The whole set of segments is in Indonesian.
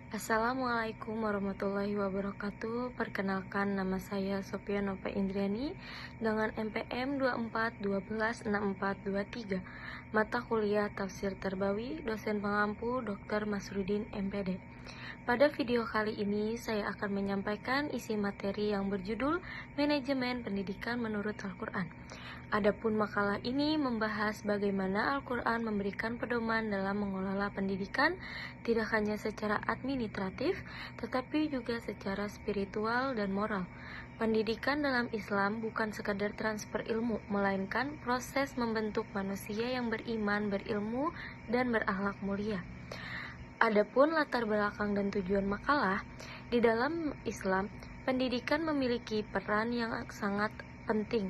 Assalamualaikum warahmatullahi wabarakatuh. Perkenalkan, nama saya Sophia Nova Indriani dengan NPM 24126423. Mata kuliah Tafsir Terbawi, dosen pengampu Dr. Masrudin MPD. Pada video kali ini saya akan menyampaikan isi materi yang berjudul Manajemen Pendidikan Menurut Al-Quran. Adapun makalah ini membahas bagaimana Al-Quran memberikan pedoman dalam mengelola pendidikan tidak hanya secara administratif, tetapi juga secara spiritual dan moral. Pendidikan dalam Islam bukan sekadar transfer ilmu, melainkan proses membentuk manusia yang beriman, berilmu, dan berakhlak mulia. Adapun latar belakang dan tujuan makalah, di dalam Islam, pendidikan memiliki peran yang sangat penting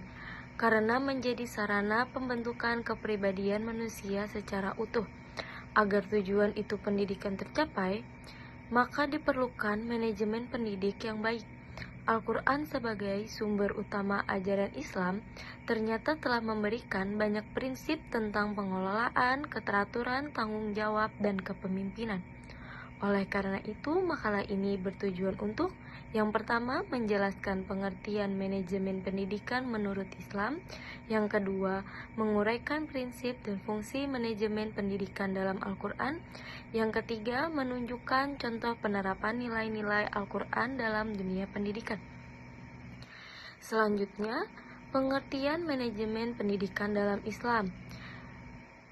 karena menjadi sarana pembentukan kepribadian manusia secara utuh. Agar tujuan itu pendidikan tercapai, maka diperlukan manajemen pendidik yang baik. Al-Quran sebagai sumber utama ajaran Islam ternyata telah memberikan banyak prinsip tentang pengelolaan, keteraturan, tanggung jawab, dan kepemimpinan. Oleh karena itu, makalah ini bertujuan untuk yang pertama, menjelaskan pengertian manajemen pendidikan menurut Islam. Yang kedua, menguraikan prinsip dan fungsi manajemen pendidikan dalam Al-Quran. Yang ketiga, menunjukkan contoh penerapan nilai-nilai Al-Quran dalam dunia pendidikan. Selanjutnya, pengertian manajemen pendidikan dalam Islam.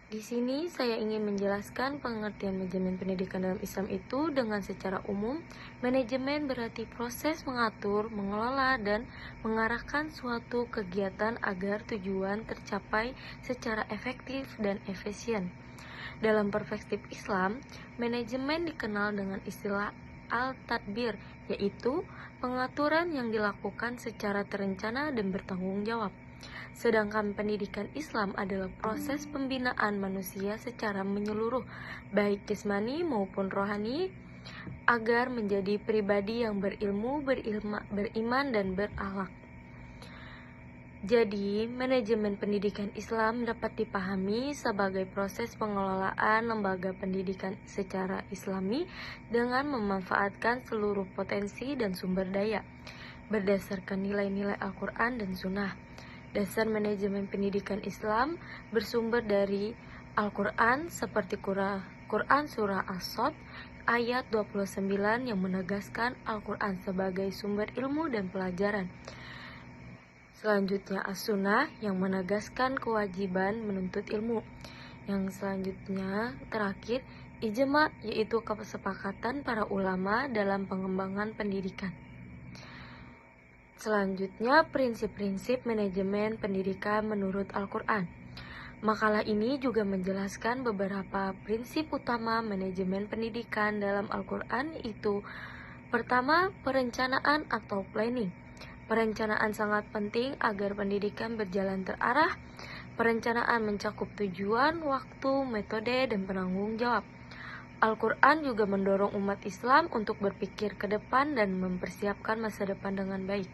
Di sini saya ingin menjelaskan pengertian manajemen pendidikan dalam Islam itu dengan secara umum. Manajemen berarti proses mengatur, mengelola, dan mengarahkan suatu kegiatan agar tujuan tercapai secara efektif dan efisien. Dalam perspektif Islam, manajemen dikenal dengan istilah al-tadbir, yaitu pengaturan yang dilakukan secara terencana dan bertanggung jawab. Sedangkan pendidikan Islam adalah proses pembinaan manusia secara menyeluruh, baik jasmani maupun rohani, agar menjadi pribadi yang berilmu, beriman, dan berakhlak. Jadi, manajemen pendidikan Islam dapat dipahami sebagai proses pengelolaan lembaga pendidikan secara Islami dengan memanfaatkan seluruh potensi dan sumber daya, berdasarkan nilai-nilai Al-Quran dan Sunnah. Dasar manajemen pendidikan Islam bersumber dari Al-Quran seperti Quran Surah As-Sod ayat 29 yang menegaskan Al-Quran sebagai sumber ilmu dan pelajaran. Selanjutnya As-Sunnah yang menegaskan kewajiban menuntut ilmu. Yang selanjutnya terakhir Ijma, yaitu kesepakatan para ulama dalam pengembangan pendidikan. Selanjutnya, prinsip-prinsip manajemen pendidikan menurut Al-Quran. Makalah ini juga menjelaskan beberapa prinsip utama manajemen pendidikan dalam Al-Quran, itu pertama, perencanaan atau planning. Perencanaan sangat penting agar pendidikan berjalan terarah. Perencanaan mencakup tujuan, waktu, metode, dan penanggung jawab. Al-Quran juga mendorong umat Islam untuk berpikir ke depan dan mempersiapkan masa depan dengan baik.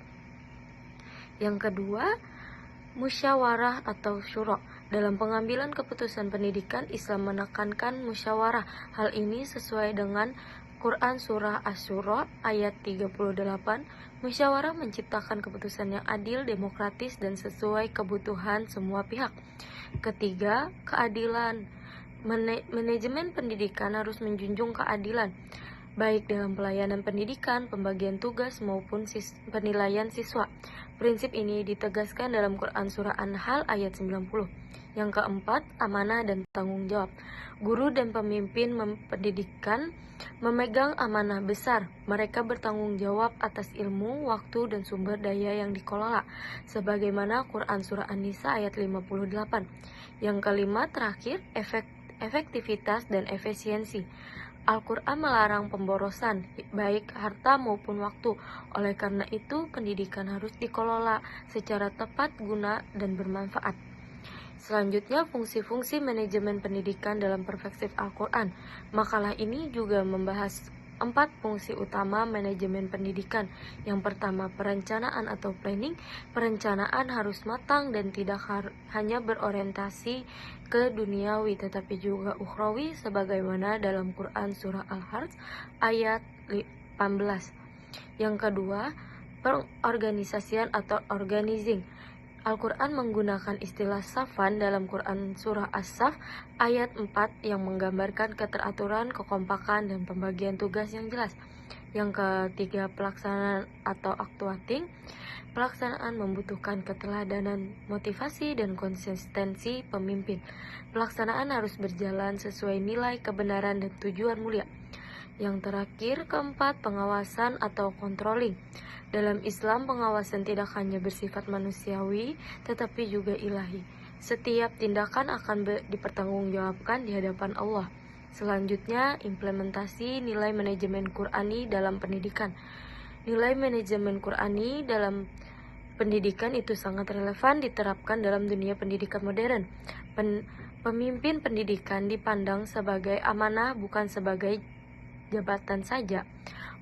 Yang kedua, musyawarah atau syura. Dalam pengambilan keputusan pendidikan, Islam menekankan musyawarah. Hal ini sesuai dengan Quran Surah Asy-Syura ayat 38. Musyawarah menciptakan keputusan yang adil, demokratis, dan sesuai kebutuhan semua pihak. Ketiga, keadilan. Manajemen pendidikan harus menjunjung keadilan, baik dalam pelayanan pendidikan, pembagian tugas, maupun penilaian siswa. Prinsip ini ditegaskan dalam Quran Surah An-Nahl ayat 90. Yang keempat, amanah dan tanggung jawab. Guru dan pemimpin pendidikan memegang amanah besar. Mereka bertanggung jawab atas ilmu, waktu, dan sumber daya yang dikelola, sebagaimana Quran Surah An-Nisa ayat 58. Yang kelima, terakhir, efektivitas dan efisiensi. Al-Quran melarang pemborosan, baik harta maupun waktu. Oleh karena itu, pendidikan harus dikelola secara tepat guna dan bermanfaat. Selanjutnya, fungsi-fungsi manajemen pendidikan dalam perspektif Al-Quran. Makalah ini juga membahas 4 fungsi utama manajemen pendidikan. Yang pertama, perencanaan atau planning. Perencanaan harus matang dan tidak hanya berorientasi ke duniawi tetapi juga ukhrawi sebagaimana dalam Quran surah Al-Harj ayat 18. Yang kedua, pengorganisasian atau organizing. Al-Quran menggunakan istilah safan dalam Quran Surah As-Saf ayat 4 yang menggambarkan keteraturan, kekompakan, dan pembagian tugas yang jelas. Yang ketiga, pelaksanaan atau actuating. Pelaksanaan membutuhkan keteladanan, motivasi, dan konsistensi pemimpin. Pelaksanaan harus berjalan sesuai nilai kebenaran dan tujuan mulia. Yang terakhir, keempat, pengawasan atau controlling. Dalam Islam, pengawasan tidak hanya bersifat manusiawi, tetapi juga ilahi. Setiap tindakan akan dipertanggungjawabkan di hadapan Allah. Selanjutnya, implementasi nilai manajemen Qur'ani dalam pendidikan. Nilai manajemen Qur'ani dalam pendidikan itu sangat relevan diterapkan dalam dunia pendidikan modern. Pemimpin pendidikan dipandang sebagai amanah, bukan sebagai jabatan saja.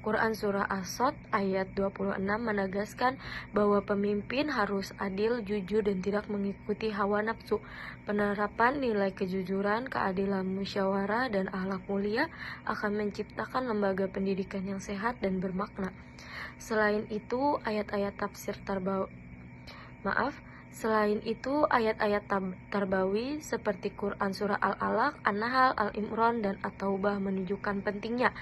Quran Surah As-Sod ayat 26 menegaskan bahwa pemimpin harus adil, jujur, dan tidak mengikuti hawa nafsu. Penerapan nilai kejujuran, keadilan, musyawarah, dan akhlak mulia akan menciptakan lembaga pendidikan yang sehat dan bermakna. Selain itu, ayat-ayat tarbawi seperti Quran Surah Al-Alaq, An-Nahl, Al-Imran, dan At-Taubah menunjukkan pentingnya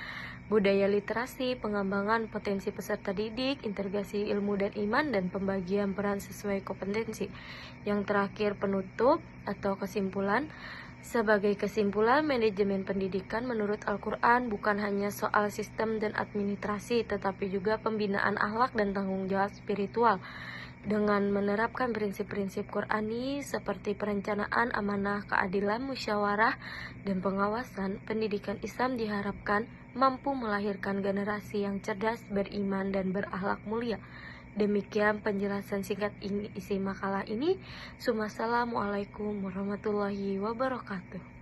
budaya literasi, pengembangan potensi peserta didik, integrasi ilmu dan iman, dan pembagian peran sesuai kompetensi. Yang terakhir, penutup atau kesimpulan. Sebagai kesimpulan, manajemen pendidikan menurut Al-Quran bukan hanya soal sistem dan administrasi, tetapi juga pembinaan akhlak dan tanggung jawab spiritual. Dengan menerapkan prinsip-prinsip Qur'ani seperti perencanaan, amanah, keadilan, musyawarah, dan pengawasan, pendidikan Islam diharapkan mampu melahirkan generasi yang cerdas, beriman, dan berakhlak mulia. Demikian penjelasan singkat isi makalah ini. Assalamualaikum warahmatullahi wabarakatuh.